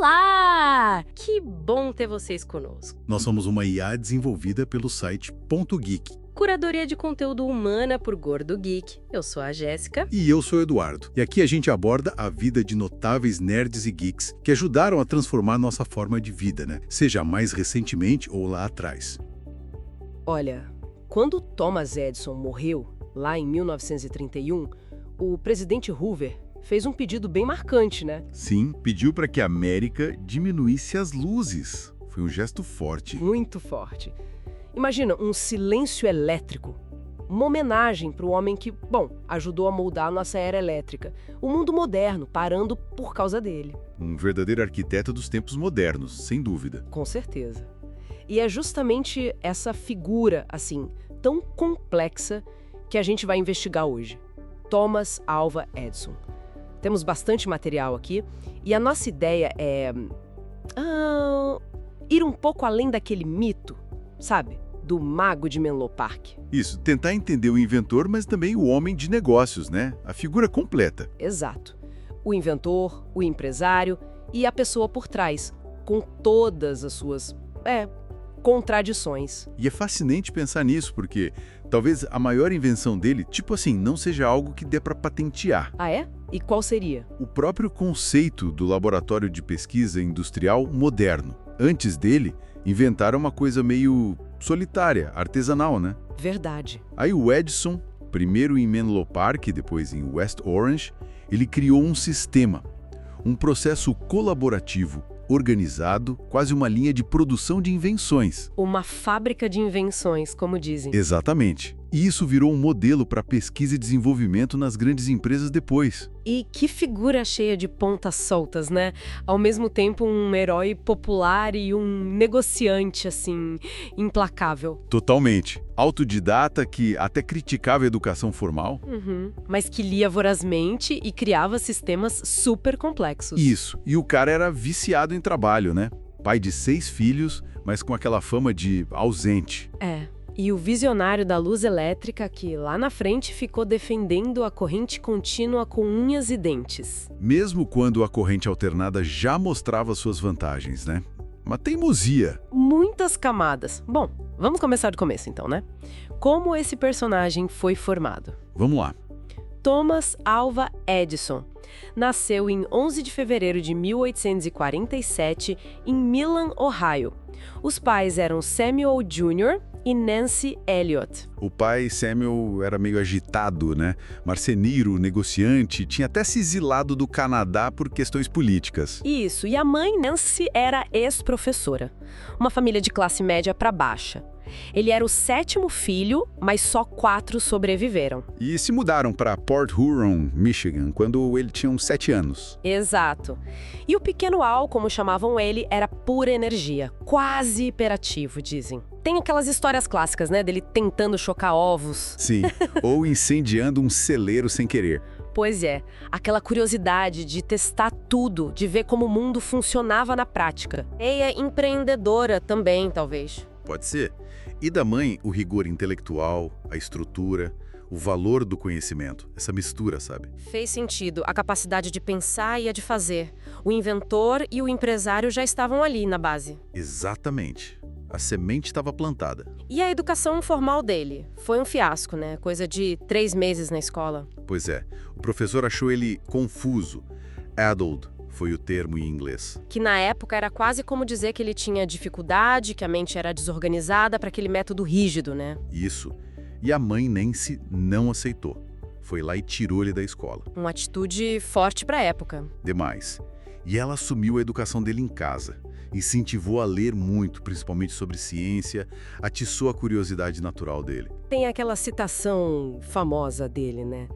Olá! Que bom ter vocês conosco. Nós somos uma IA desenvolvida pelo site Ponto Geek. Curadoria de conteúdo humana por Gordo Geek. Eu sou a Jéssica. E eu sou o Eduardo. E aqui a gente aborda a vida de notáveis nerds e geeks que ajudaram a transformar nossa forma de vida, né? Seja mais recentemente ou lá atrás. Olha, quando Thomas Edison morreu, lá em 1931, o presidente Hoover fez um pedido bem marcante, né? Sim, pediu para que a América diminuísse as luzes. Foi um gesto forte. Muito forte. Imagina um silêncio elétrico. Uma homenagem para o homem que, ajudou a moldar a nossa era elétrica. O mundo moderno, parando por causa dele. Um verdadeiro arquiteto dos tempos modernos, sem dúvida. Com certeza. E é justamente essa figura, assim, tão complexa que a gente vai investigar hoje. Thomas Alva Edison. Temos bastante material aqui e a nossa ideia é ir um pouco além daquele mito, sabe? Do mago de Menlo Park. Isso, tentar entender o inventor, mas também o homem de negócios, né? A figura completa. Exato. O inventor, o empresário e a pessoa por trás, com todas as suas, contradições. E é fascinante pensar nisso, porque talvez a maior invenção dele, não seja algo que dê para patentear. Ah, é? E qual seria? O próprio conceito do laboratório de pesquisa industrial moderno. Antes dele, inventaram uma coisa meio solitária, artesanal, né? Verdade. Aí o Edison, primeiro em Menlo Park, depois em West Orange, ele criou um sistema, um processo colaborativo, organizado, quase uma linha de produção de invenções. Uma fábrica de invenções, como dizem. Exatamente. E isso virou um modelo para pesquisa e desenvolvimento nas grandes empresas depois. E que figura cheia de pontas soltas, né? Ao mesmo tempo, um herói popular e um negociante, assim, implacável. Totalmente. Autodidata que até criticava a educação formal. Mas que lia vorazmente e criava sistemas super complexos. Isso. E o cara era viciado em trabalho, né? Pai de 6 filhos, mas com aquela fama de ausente. E o visionário da luz elétrica que, lá na frente, ficou defendendo a corrente contínua com unhas e dentes. Mesmo quando a corrente alternada já mostrava suas vantagens, né? Uma teimosia. Muitas camadas. Bom, vamos começar do começo então, né? Como esse personagem foi formado? Vamos lá. Thomas Alva Edison nasceu em 11 de fevereiro de 1847 em Milan, Ohio. Os pais eram Samuel Jr. e Nancy Elliott. O pai, Samuel, era meio agitado, né? Marceneiro, negociante, tinha até se exilado do Canadá por questões políticas. Isso, e a mãe, Nancy, era ex-professora. Uma família de classe média para baixa. Ele era o 7º filho, mas só 4 sobreviveram. E se mudaram para Port Huron, Michigan, quando ele tinha uns 7 anos. Exato. E o pequeno Al, como chamavam ele, era pura energia, quase hiperativo, dizem. Tem aquelas histórias clássicas, né, dele tentando chocar ovos. Sim, ou incendiando um celeiro sem querer. Pois é, aquela curiosidade de testar tudo, de ver como o mundo funcionava na prática. E é empreendedora também, talvez. Pode ser. E da mãe, o rigor intelectual, a estrutura, o valor do conhecimento. Essa mistura, sabe? Fez sentido. A capacidade de pensar e a de fazer. O inventor e o empresário já estavam ali na base. Exatamente. A semente estava plantada. E a educação formal dele? Foi um fiasco, né? Coisa de 3 meses na escola. Pois é. O professor achou ele confuso. Addled foi o termo em inglês. Que na época era quase como dizer que ele tinha dificuldade, que a mente era desorganizada para aquele método rígido, né? Isso. E a mãe Nancy não aceitou. Foi lá e tirou ele da escola. Uma atitude forte para a época. Demais. E ela assumiu a educação dele em casa. Incentivou a ler muito, principalmente sobre ciência, atiçou a curiosidade natural dele. Tem aquela citação famosa dele, né?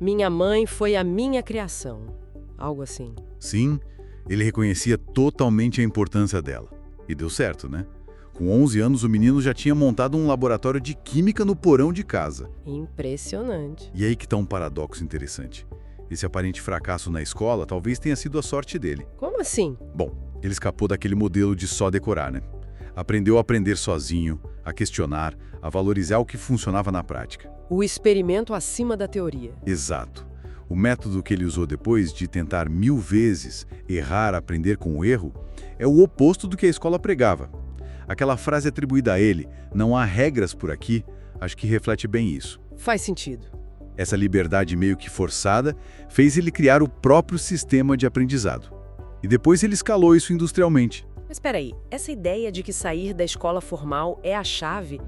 Minha mãe foi a minha criação. Algo assim. Sim, ele reconhecia totalmente a importância dela. E deu certo, né? Com 11 anos, o menino já tinha montado um laboratório de química no porão de casa. Impressionante. E aí que tá um paradoxo interessante. Esse aparente fracasso na escola talvez tenha sido a sorte dele. Como assim? Bom, ele escapou daquele modelo de só decorar, né? Aprendeu a aprender sozinho, a questionar, a valorizar o que funcionava na prática. O experimento acima da teoria. Exato. O método que ele usou depois de tentar 1000 vezes, errar, aprender com o erro, é o oposto do que a escola pregava. Aquela frase atribuída a ele, não há regras por aqui, acho que reflete bem isso. Faz sentido. Essa liberdade meio que forçada fez ele criar o próprio sistema de aprendizado. E depois ele escalou isso industrialmente. Mas espera aí, essa ideia de que sair da escola formal é a chave,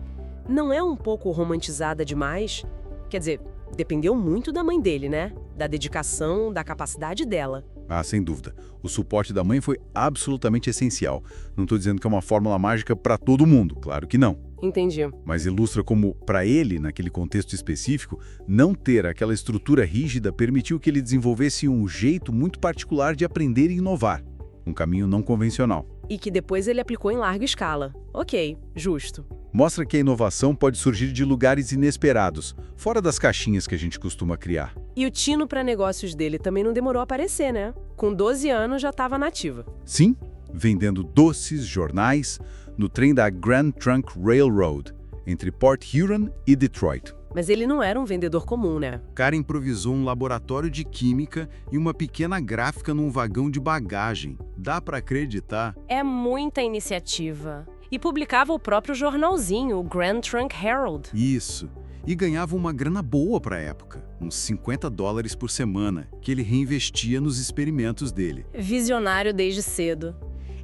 não é um pouco romantizada demais? Quer dizer, dependeu muito da mãe dele, né? Da dedicação, da capacidade dela. Ah, sem dúvida. O suporte da mãe foi absolutamente essencial. Não estou dizendo que é uma fórmula mágica para todo mundo, claro que não. Entendi. Mas ilustra como, para ele, naquele contexto específico, não ter aquela estrutura rígida permitiu que ele desenvolvesse um jeito muito particular de aprender e inovar. Um caminho não convencional. E que depois ele aplicou em larga escala. Ok, justo. Mostra que a inovação pode surgir de lugares inesperados, fora das caixinhas que a gente costuma criar. E o tino para negócios dele também não demorou a aparecer, né? Com 12 anos já estava nativa. Sim, vendendo doces, jornais, no trem da Grand Trunk Railroad, entre Port Huron e Detroit. Mas ele não era um vendedor comum, né? O cara improvisou um laboratório de química e uma pequena gráfica num vagão de bagagem. Dá para acreditar? É muita iniciativa. E publicava o próprio jornalzinho, o Grand Trunk Herald. Isso. E ganhava uma grana boa para a época, uns $50 por semana, que ele reinvestia nos experimentos dele. Visionário desde cedo.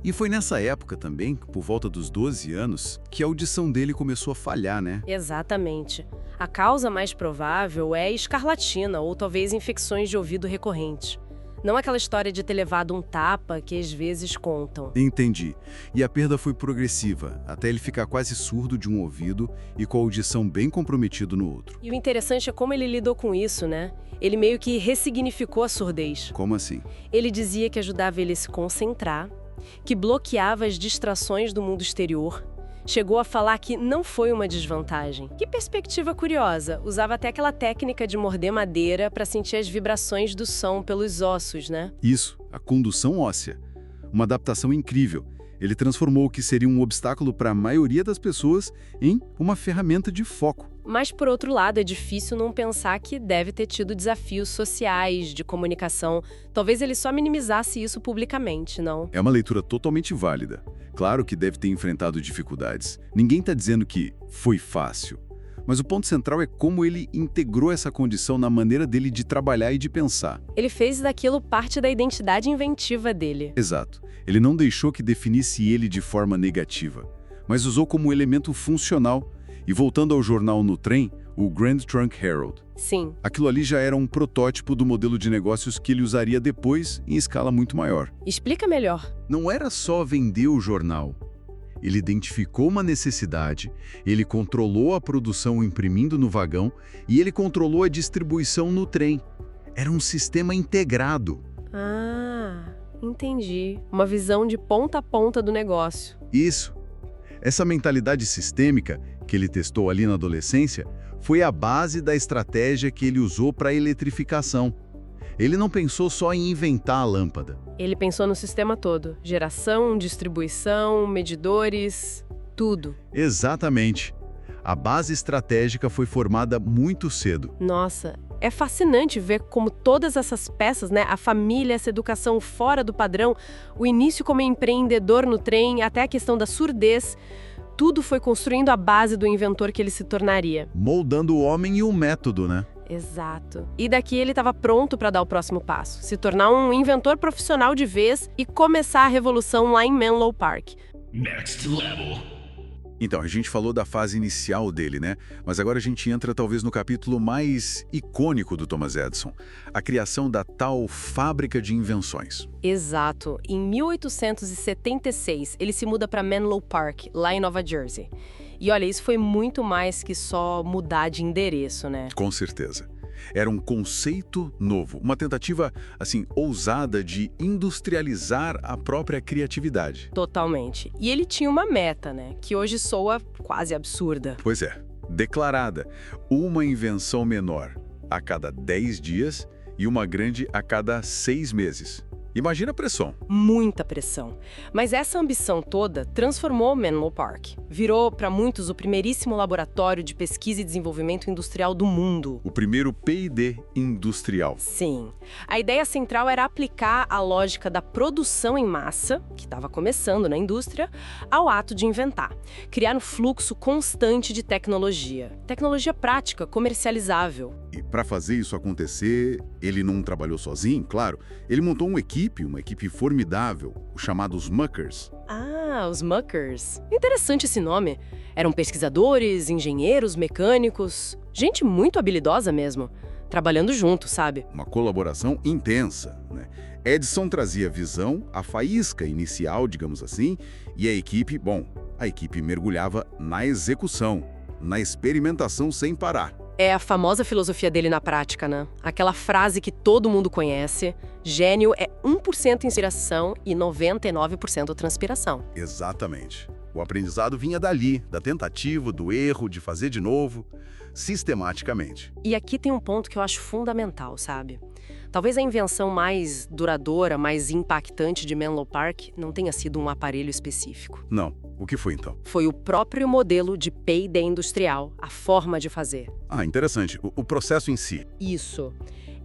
E foi nessa época também, por volta dos 12 anos, que a audição dele começou a falhar, né? Exatamente. A causa mais provável é escarlatina ou talvez infecções de ouvido recorrentes. Não aquela história de ter levado um tapa que às vezes contam. Entendi. E a perda foi progressiva, até ele ficar quase surdo de um ouvido e com a audição bem comprometido no outro. E o interessante é como ele lidou com isso, né? Ele meio que ressignificou a surdez. Como assim? Ele dizia que ajudava ele a se concentrar, que bloqueava as distrações do mundo exterior. Chegou a falar que não foi uma desvantagem. Que perspectiva curiosa. Usava até aquela técnica de morder madeira para sentir as vibrações do som pelos ossos, né? Isso, a condução óssea. Uma adaptação incrível. Ele transformou o que seria um obstáculo para a maioria das pessoas em uma ferramenta de foco. Mas, por outro lado, é difícil não pensar que deve ter tido desafios sociais, de comunicação. Talvez ele só minimizasse isso publicamente, não? É uma leitura totalmente válida. Claro que deve ter enfrentado dificuldades. Ninguém está dizendo que foi fácil. Mas o ponto central é como ele integrou essa condição na maneira dele de trabalhar e de pensar. Ele fez daquilo parte da identidade inventiva dele. Exato. Ele não deixou que definisse ele de forma negativa, mas usou como elemento funcional. E voltando ao jornal no trem, o Grand Trunk Herald. Sim. Aquilo ali já era um protótipo do modelo de negócios que ele usaria depois em escala muito maior. Explica melhor. Não era só vender o jornal. Ele identificou uma necessidade, ele controlou a produção imprimindo no vagão e ele controlou a distribuição no trem. Era um sistema integrado. Ah, entendi. Uma visão de ponta a ponta do negócio. Isso. Essa mentalidade sistêmica que ele testou ali na adolescência foi a base da estratégia que ele usou para a eletrificação. Ele não pensou só em inventar a lâmpada. Ele pensou no sistema todo. Geração, distribuição, medidores, tudo. Exatamente. A base estratégica foi formada muito cedo. Nossa, é fascinante ver como todas essas peças, né? A família, essa educação fora do padrão, o início como empreendedor no trem, até a questão da surdez, tudo foi construindo a base do inventor que ele se tornaria. Moldando o homem e o método, né? Exato. E daqui ele estava pronto para dar o próximo passo, se tornar um inventor profissional de vez e começar a revolução lá em Menlo Park. Next level. Então, a gente falou da fase inicial dele, né? Mas agora a gente entra talvez no capítulo mais icônico do Thomas Edison, a criação da tal fábrica de invenções. Exato. Em 1876, ele se muda para Menlo Park, lá em Nova Jersey. E olha, isso foi muito mais que só mudar de endereço, né? Com certeza. Era um conceito novo, uma tentativa, assim, ousada de industrializar a própria criatividade. Totalmente. E ele tinha uma meta, né? Que hoje soa quase absurda. Pois é, declarada. Uma invenção menor a cada 10 dias e uma grande a cada 6 meses. Imagina a pressão. Muita pressão. Mas essa ambição toda transformou Menlo Park. Virou, para muitos, o primeiríssimo laboratório de pesquisa e desenvolvimento industrial do mundo. O primeiro P&D industrial. Sim. A ideia central era aplicar a lógica da produção em massa, que estava começando na indústria, ao ato de inventar. Criar um fluxo constante de tecnologia. Tecnologia prática, comercializável. E para fazer isso acontecer, ele não trabalhou sozinho, claro. Ele montou uma equipe formidável, os chamados Muckers. Ah, os Muckers. Interessante esse nome. Eram pesquisadores, engenheiros, mecânicos, gente muito habilidosa mesmo, trabalhando junto, sabe? Uma colaboração intensa, né? Edison trazia visão, a faísca inicial, digamos assim, e a equipe mergulhava na execução, na experimentação sem parar. É a famosa filosofia dele na prática, né? Aquela frase que todo mundo conhece: gênio é 1% inspiração e 99% transpiração. Exatamente. O aprendizado vinha dali, da tentativa, do erro, de fazer de novo, sistematicamente. E aqui tem um ponto que eu acho fundamental, sabe? Talvez a invenção mais duradoura, mais impactante de Menlo Park não tenha sido um aparelho específico. Não. O que foi então? Foi o próprio modelo de P&D industrial, a forma de fazer. Ah, interessante. O processo em si. Isso.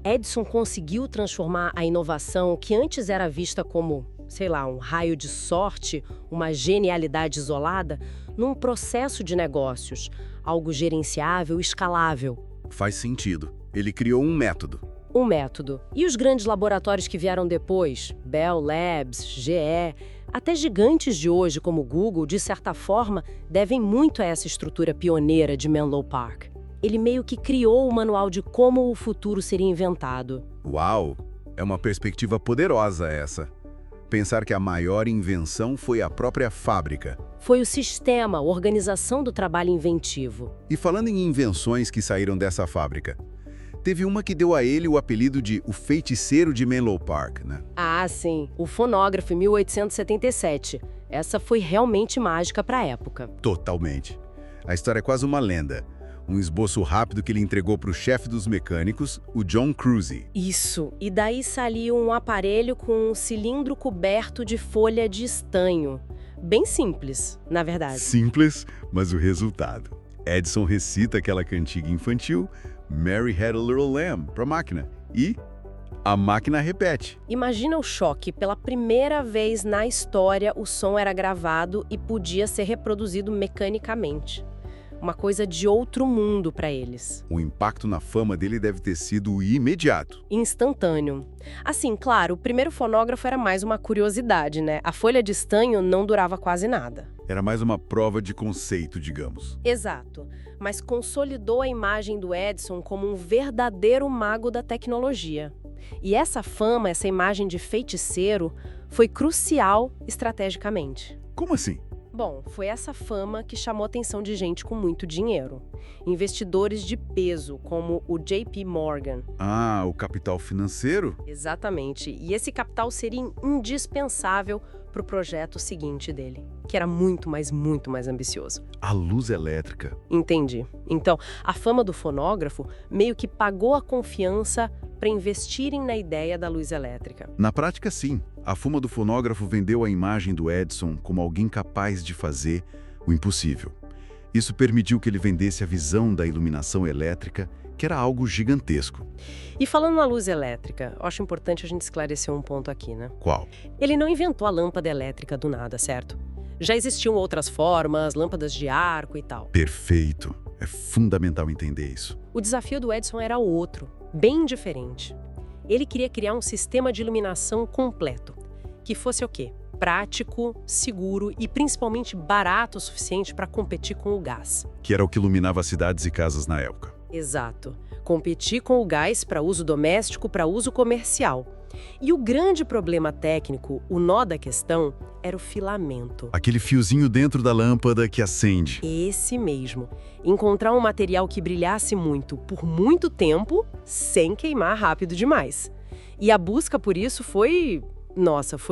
Edison conseguiu transformar a inovação que antes era vista como, sei lá, um raio de sorte, uma genialidade isolada, num processo de negócios, algo gerenciável e escalável. Faz sentido. Ele criou um método. Um método. E os grandes laboratórios que vieram depois, Bell Labs, GE, até gigantes de hoje como Google, de certa forma, devem muito a essa estrutura pioneira de Menlo Park. Ele meio que criou o manual de como o futuro seria inventado. Uau! É uma perspectiva poderosa essa. Pensar que a maior invenção foi a própria fábrica. Foi o sistema, a organização do trabalho inventivo. E falando em invenções que saíram dessa fábrica, teve uma que deu a ele o apelido de o feiticeiro de Menlo Park, né? Ah, sim. O fonógrafo em 1877. Essa foi realmente mágica para a época. Totalmente. A história é quase uma lenda. Um esboço rápido que ele entregou para o chefe dos mecânicos, o John Cruzy. Isso. E daí saiu um aparelho com um cilindro coberto de folha de estanho. Bem simples, na verdade. Simples, mas o resultado. Edison recita aquela cantiga infantil, Mary Had a Little Lamb, para a máquina. E a máquina repete. Imagina o choque. Pela primeira vez na história, o som era gravado e podia ser reproduzido mecanicamente. Uma coisa de outro mundo para eles. O impacto na fama dele deve ter sido imediato. Instantâneo. Assim, claro, o primeiro fonógrafo era mais uma curiosidade, né? A folha de estanho não durava quase nada. Era mais uma prova de conceito, digamos. Exato. Mas consolidou a imagem do Edison como um verdadeiro mago da tecnologia. E essa fama, essa imagem de feiticeiro, foi crucial estrategicamente. Como assim? Bom, foi essa fama que chamou a atenção de gente com muito dinheiro. Investidores de peso, como o JP Morgan. Ah, o capital financeiro? Exatamente. E esse capital seria indispensável para o projeto seguinte dele, que era muito mais ambicioso. A luz elétrica. Entendi. Então, a fama do fonógrafo meio que pagou a confiança para investirem na ideia da luz elétrica. Na prática, sim. A fama do fonógrafo vendeu a imagem do Edison como alguém capaz de fazer o impossível. Isso permitiu que ele vendesse a visão da iluminação elétrica, que era algo gigantesco. E falando na luz elétrica, eu acho importante a gente esclarecer um ponto aqui, né? Qual? Ele não inventou a lâmpada elétrica do nada, certo? Já existiam outras formas, lâmpadas de arco e tal. Perfeito. É fundamental entender isso. O desafio do Edison era outro, bem diferente. Ele queria criar um sistema de iluminação completo, que fosse o quê? Prático, seguro e principalmente barato o suficiente para competir com o gás. Que era o que iluminava cidades e casas na época. Exato. Competir com o gás para uso doméstico, para uso comercial. E o grande problema técnico, o nó da questão, era o filamento. Aquele fiozinho dentro da lâmpada que acende. Esse mesmo. Encontrar um material que brilhasse muito, por muito tempo, sem queimar rápido demais. E a busca por isso foi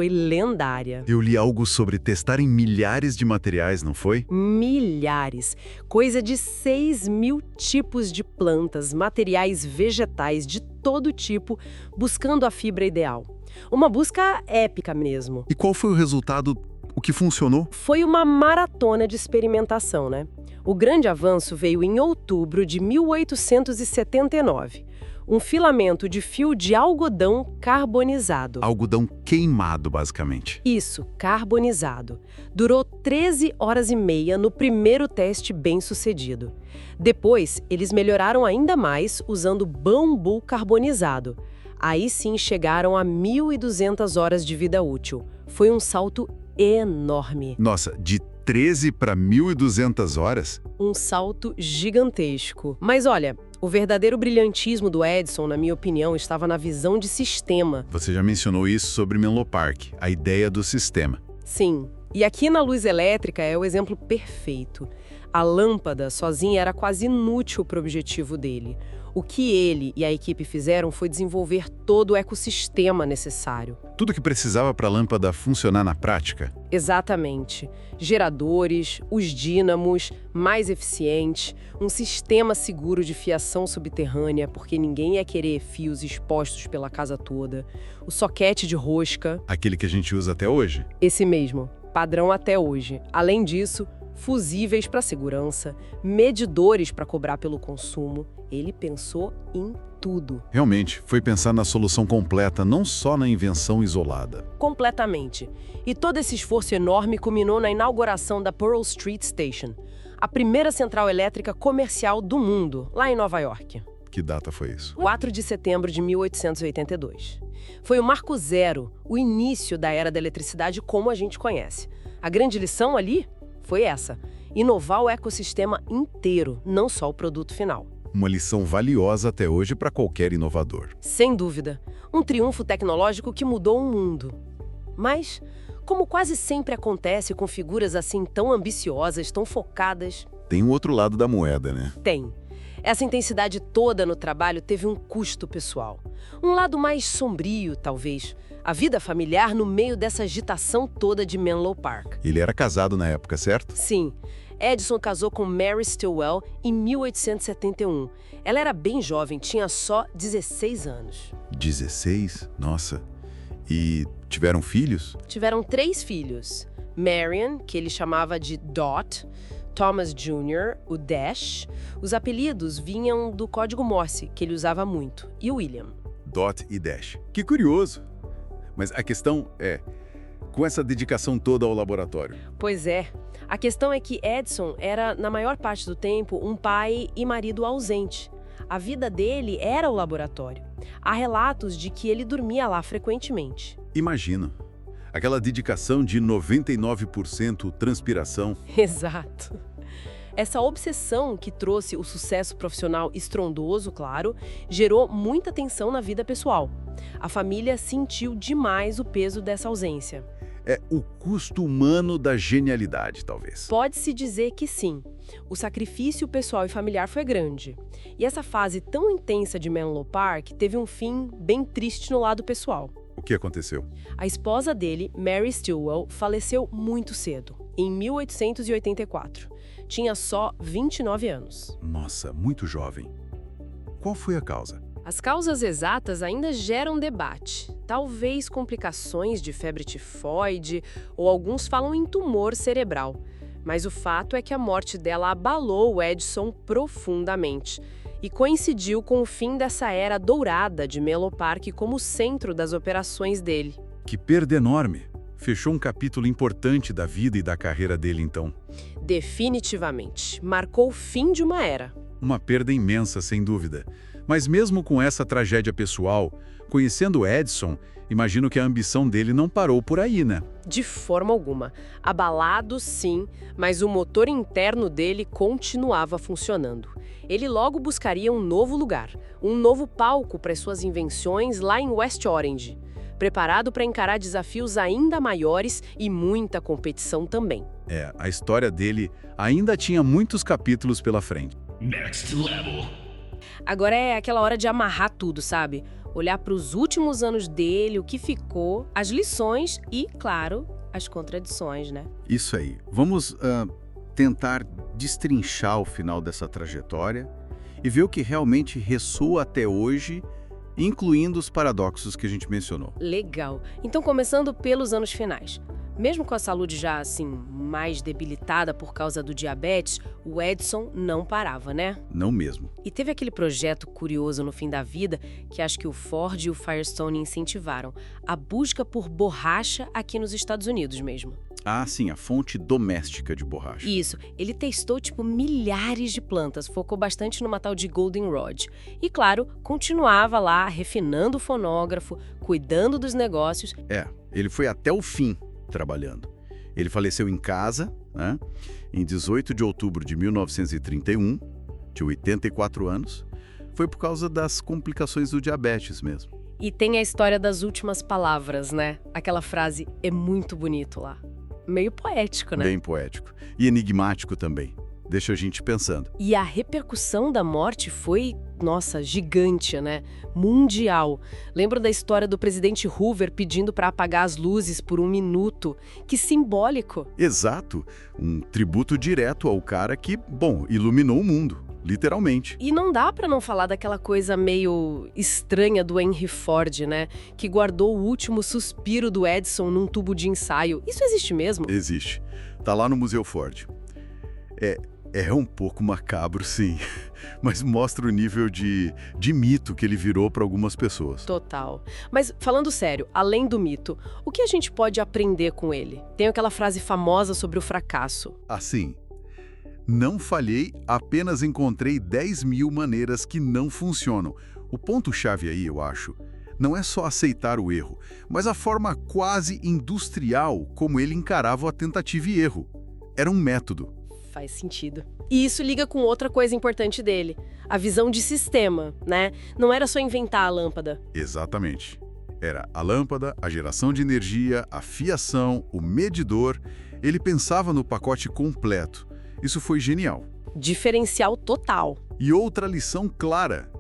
lendária. Eu li algo sobre testar em milhares de materiais, não foi? Milhares. Coisa de 6.000 tipos de plantas, materiais vegetais de todo tipo, buscando a fibra ideal. Uma busca épica mesmo. E qual foi o resultado? O que funcionou? Foi uma maratona de experimentação, né? O grande avanço veio em outubro de 1879. Um filamento de fio de algodão carbonizado. Algodão queimado, basicamente. Isso, carbonizado. Durou 13 horas e meia no primeiro teste bem-sucedido. Depois, eles melhoraram ainda mais usando bambu carbonizado. Aí sim chegaram a 1.200 horas de vida útil. Foi um salto enorme. Nossa, de 13 para 1.200 horas? Um salto gigantesco. Mas olha, o verdadeiro brilhantismo do Edison, na minha opinião, estava na visão de sistema. Você já mencionou isso sobre Menlo Park, a ideia do sistema. Sim. E aqui na luz elétrica é o exemplo perfeito. A lâmpada sozinha era quase inútil para o objetivo dele. O que ele e a equipe fizeram foi desenvolver todo o ecossistema necessário. Tudo que precisava para a lâmpada funcionar na prática? Exatamente. Geradores, os dínamos, mais eficientes, um sistema seguro de fiação subterrânea, porque ninguém ia querer fios expostos pela casa toda, o soquete de rosca. Aquele que a gente usa até hoje? Esse mesmo, padrão até hoje. Além disso, fusíveis para segurança, medidores para cobrar pelo consumo. Ele pensou em tudo. Realmente, foi pensar na solução completa, não só na invenção isolada. Completamente. E todo esse esforço enorme culminou na inauguração da Pearl Street Station, a primeira central elétrica comercial do mundo, lá em Nova York. Que data foi isso? 4 de setembro de 1882. Foi o marco zero, o início da era da eletricidade como a gente conhece. A grande lição ali foi essa: inovar o ecossistema inteiro, não só o produto final. Uma lição valiosa até hoje para qualquer inovador. Sem dúvida, um triunfo tecnológico que mudou o mundo. Mas, como quase sempre acontece com figuras assim tão ambiciosas, tão focadas... Tem um outro lado da moeda, né? Tem. Essa intensidade toda no trabalho teve um custo pessoal. Um lado mais sombrio, talvez. A vida familiar no meio dessa agitação toda de Menlo Park. Ele era casado na época, certo? Sim. Edison casou com Mary Stilwell em 1871. Ela era bem jovem, tinha só 16 anos. 16? Nossa. E tiveram filhos? Tiveram 3 filhos. Marion, que ele chamava de Dot, Thomas Jr., o Dash. Os apelidos vinham do código Morse, que ele usava muito, e William. Dot e Dash. Que curioso. Mas a questão é, com essa dedicação toda ao laboratório. Pois é. A questão é que Edison era, na maior parte do tempo, um pai e marido ausente. A vida dele era o laboratório. Há relatos de que ele dormia lá frequentemente. Imagino. Aquela dedicação de 99% transpiração. Exato. Essa obsessão que trouxe o sucesso profissional estrondoso, claro, gerou muita tensão na vida pessoal. A família sentiu demais o peso dessa ausência. É o custo humano da genialidade, talvez. Pode-se dizer que sim. O sacrifício pessoal e familiar foi grande. E essa fase tão intensa de Menlo Park teve um fim bem triste no lado pessoal. O que aconteceu? A esposa dele, Mary Stilwell, faleceu muito cedo, em 1884. Tinha só 29 anos. Nossa, muito jovem. Qual foi a causa? As causas exatas ainda geram debate. Talvez complicações de febre tifoide, ou alguns falam em tumor cerebral. Mas o fato é que a morte dela abalou o Edison profundamente e coincidiu com o fim dessa era dourada de Menlo Park como centro das operações dele. Que perda enorme! Fechou um capítulo importante da vida e da carreira dele, então. Definitivamente. Marcou o fim de uma era. Uma perda imensa, sem dúvida. Mas mesmo com essa tragédia pessoal, conhecendo Edison, imagino que a ambição dele não parou por aí, né? De forma alguma. Abalado, sim, mas o motor interno dele continuava funcionando. Ele logo buscaria um novo lugar, um novo palco para suas invenções lá em West Orange, preparado para encarar desafios ainda maiores e muita competição também. A história dele ainda tinha muitos capítulos pela frente. Next level. Agora é aquela hora de amarrar tudo, sabe? Olhar para os últimos anos dele, o que ficou, as lições e, claro, as contradições, né? Isso aí. Vamos tentar destrinchar o final dessa trajetória e ver o que realmente ressoa até hoje incluindo os paradoxos que a gente mencionou. Legal. Então, começando pelos anos finais. Mesmo com a saúde já, assim, mais debilitada por causa do diabetes, o Edison não parava, né? Não mesmo. E teve aquele projeto curioso no fim da vida, que acho que o Ford e o Firestone incentivaram, a busca por borracha aqui nos Estados Unidos mesmo. Ah, sim, a fonte doméstica de borracha. Isso, ele testou, milhares de plantas, focou bastante numa tal de Goldenrod. E, claro, continuava lá, refinando o fonógrafo, cuidando dos negócios. Ele foi até o fim trabalhando. Ele faleceu em casa, né, em 18 de outubro de 1931, de 84 anos. Foi por causa das complicações do diabetes mesmo. E tem a história das últimas palavras, né? Aquela frase é muito bonito lá. Meio poético, né? Bem poético. E enigmático também. Deixa a gente pensando. E a repercussão da morte foi, nossa, gigante, né? Mundial. Lembro da história do presidente Hoover pedindo para apagar as luzes por 1 minuto. Que simbólico. Exato. Um tributo direto ao cara que, iluminou o mundo. Literalmente. E não dá pra não falar daquela coisa meio estranha do Henry Ford, né? Que guardou o último suspiro do Edison num tubo de ensaio. Isso existe mesmo? Existe. Tá lá no Museu Ford. É um pouco macabro, sim. Mas mostra o nível de mito que ele virou para algumas pessoas. Total. Mas, falando sério, além do mito, o que a gente pode aprender com ele? Tem aquela frase famosa sobre o fracasso. Assim, não falhei, apenas encontrei 10.000 maneiras que não funcionam. O ponto-chave aí, eu acho, não é só aceitar o erro, mas a forma quase industrial como ele encarava a tentativa e erro. Era um método. Faz sentido. E isso liga com outra coisa importante dele, a visão de sistema, né? Não era só inventar a lâmpada. Exatamente. Era a lâmpada, a geração de energia, a fiação, o medidor. Ele pensava no pacote completo. Isso foi genial. Diferencial total. E outra lição clara: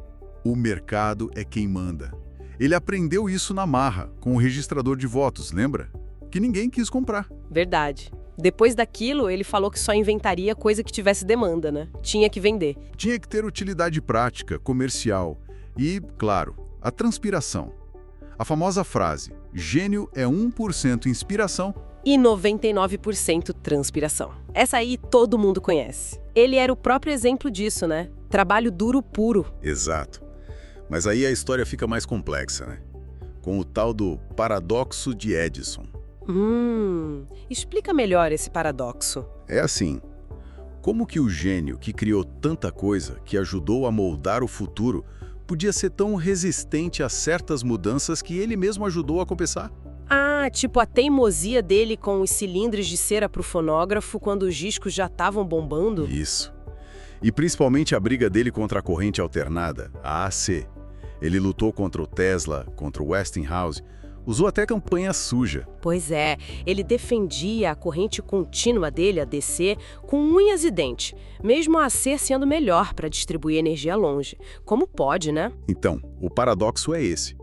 o mercado é quem manda. Ele aprendeu isso na marra, com o registrador de votos, lembra? Que ninguém quis comprar. Verdade. Depois daquilo, ele falou que só inventaria coisa que tivesse demanda, né? Tinha que vender. Tinha que ter utilidade prática, comercial e, claro, a transpiração. A famosa frase, gênio é 1% inspiração e 99% transpiração. Essa aí todo mundo conhece. Ele era o próprio exemplo disso, né? Trabalho duro puro. Exato. Mas aí a história fica mais complexa, né? Com o tal do paradoxo de Edison. Explica melhor esse paradoxo. É assim, como que o gênio que criou tanta coisa, que ajudou a moldar o futuro, podia ser tão resistente a certas mudanças que ele mesmo ajudou a começar? Ah, tipo a teimosia dele com os cilindros de cera pro fonógrafo quando os discos já estavam bombando? Isso. E principalmente a briga dele contra a corrente alternada, a AC. Ele lutou contra o Tesla, contra o Westinghouse, usou até campanha suja. Pois é, ele defendia a corrente contínua dele, a DC, com unhas e dentes, mesmo a AC sendo melhor para distribuir energia longe. Como pode, né? Então, o paradoxo é esse.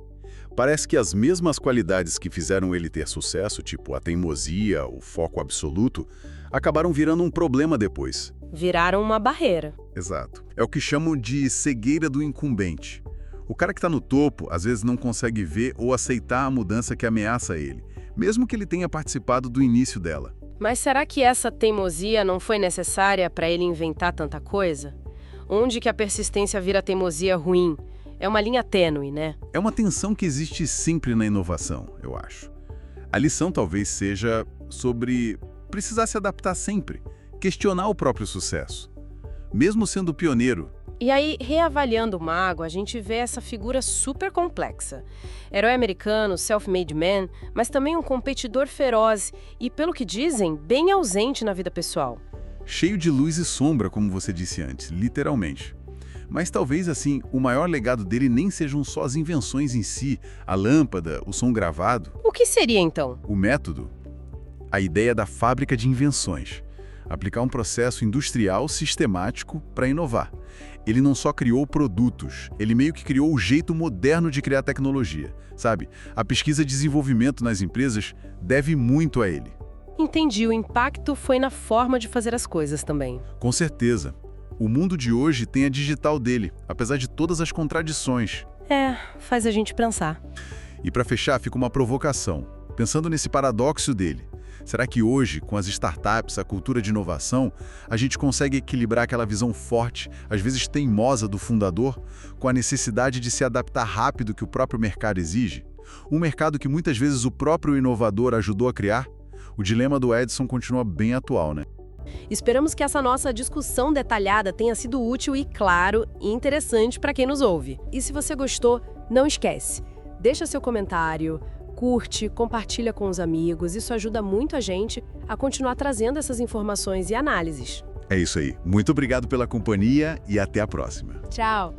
Parece que as mesmas qualidades que fizeram ele ter sucesso, tipo a teimosia, o foco absoluto, acabaram virando um problema depois. Viraram uma barreira. Exato. É o que chamam de cegueira do incumbente. O cara que está no topo, às vezes não consegue ver ou aceitar a mudança que ameaça ele, mesmo que ele tenha participado do início dela. Mas será que essa teimosia não foi necessária para ele inventar tanta coisa? Onde que a persistência vira teimosia ruim? É uma linha tênue, né? É uma tensão que existe sempre na inovação, eu acho. A lição talvez seja sobre precisar se adaptar sempre, questionar o próprio sucesso. Mesmo sendo pioneiro. E aí, reavaliando o mago, a gente vê essa figura super complexa. Herói americano, self-made man, mas também um competidor feroz e, pelo que dizem, bem ausente na vida pessoal. Cheio de luz e sombra, como você disse antes, literalmente. Mas talvez, assim, o maior legado dele nem sejam só as invenções em si, a lâmpada, o som gravado. O que seria, então? O método? A ideia da fábrica de invenções. Aplicar um processo industrial sistemático para inovar. Ele não só criou produtos, ele meio que criou o jeito moderno de criar tecnologia, sabe? A pesquisa e desenvolvimento nas empresas deve muito a ele. Entendi, o impacto foi na forma de fazer as coisas também. Com certeza. O mundo de hoje tem a digital dele, apesar de todas as contradições. Faz a gente pensar. E para fechar, fica uma provocação. Pensando nesse paradoxo dele, será que hoje, com as startups, a cultura de inovação, a gente consegue equilibrar aquela visão forte, às vezes teimosa do fundador, com a necessidade de se adaptar rápido que o próprio mercado exige? Um mercado que muitas vezes o próprio inovador ajudou a criar? O dilema do Edison continua bem atual, né? Esperamos que essa nossa discussão detalhada tenha sido útil e, claro, interessante para quem nos ouve. E se você gostou, não esquece, deixa seu comentário, curte, compartilha com os amigos, isso ajuda muito a gente a continuar trazendo essas informações e análises. É isso aí. Muito obrigado pela companhia e até a próxima. Tchau!